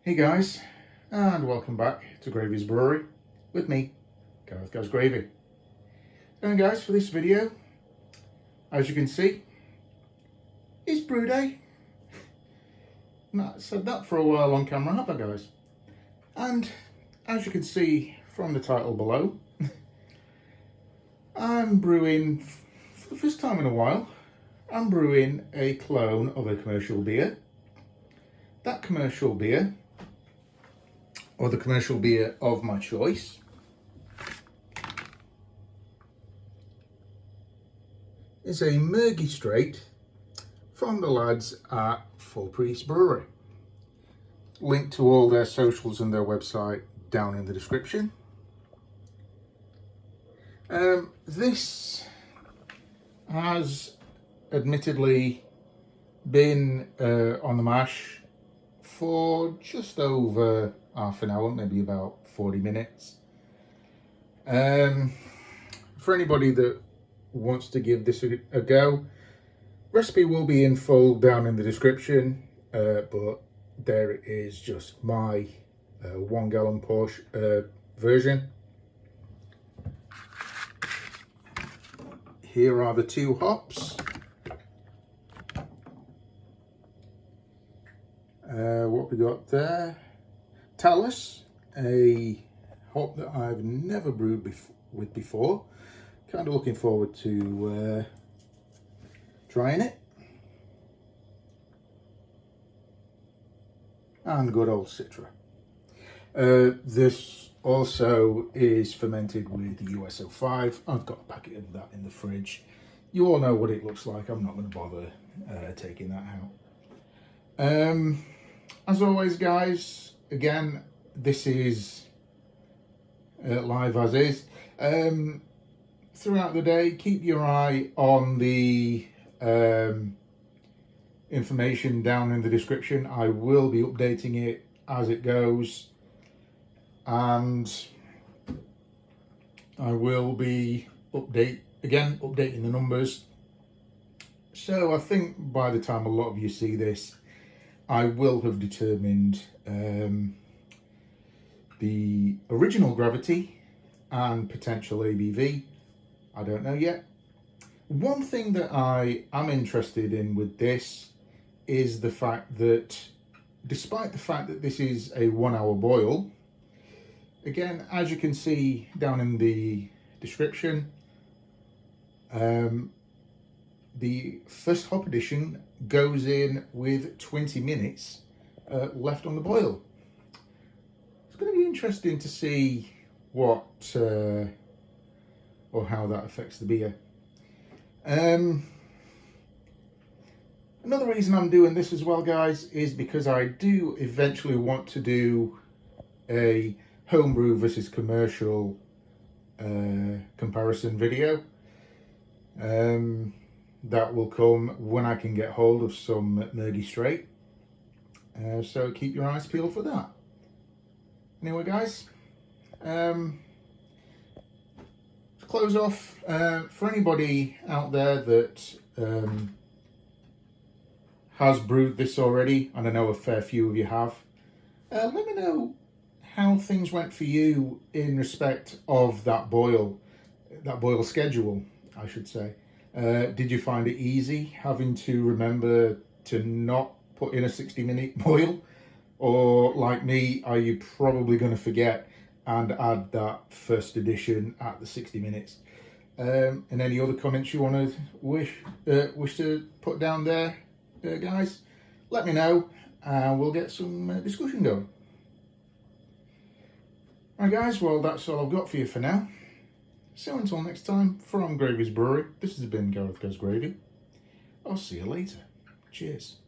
Hey guys, and welcome back to Gravey's Brewery with me, Gareth Goes Gravey. And guys, for this video, as you can see, it's brew day. Not said that for a while on camera, have I guys? And as you can see from the title below, I'm brewing, for the first time in a while, I'm brewing a clone of a commercial beer. That commercial beer, or the commercial beer of my choice, is a Murgy Straight from the lads at Full Priest Brewery. Link to all their socials and their website down in the description. This has admittedly been on the mash for just over half an hour, maybe about 40 minutes. For anybody that wants to give this a go, recipe will be in full down in the description, but there it is, just my 1 gallon version. Here are the 2 hops. What we got there? Talus, a hop that I've never brewed with before. Kind of looking forward to trying it. And good old Citra. This also is fermented with USO5. I've got a packet of that in the fridge. You all know what it looks like. I'm not going to bother taking that out. As always, guys, again, this is live as is. Throughout the day, keep your eye on the information down in the description. I will be updating it as it goes, and I will be updating the numbers. So I think by the time a lot of you see this, I will have determined the original gravity and potential ABV. I don't know yet. One thing that I am interested in with this is the fact that, despite the fact that this is a 1 hour boil, again, as you can see down in the description, the first hop addition goes in with 20 minutes left on the boil. It's going to be interesting to see what or how that affects the beer. Another reason I'm doing this as well, guys, is because I do eventually want to do a homebrew versus commercial comparison video. That will come when I can get hold of some Murgy Straight. So keep your eyes peeled for that. Anyway, guys, to close off, for anybody out there that has brewed this already, and I know a fair few of you have, let me know how things went for you in respect of that boil schedule, I should say. Did you find it easy having to remember to not put in a 60-minute boil? Or like me, are you probably going to forget and add that first addition at the 60 minutes? And any other comments you want to wish to put down there, guys, let me know and we'll get some discussion going. Alright guys, well that's all I've got for you for now. So until next time, from Gravey's Brewery, this has been Gareth Goes Gravey. I'll see you later. Cheers.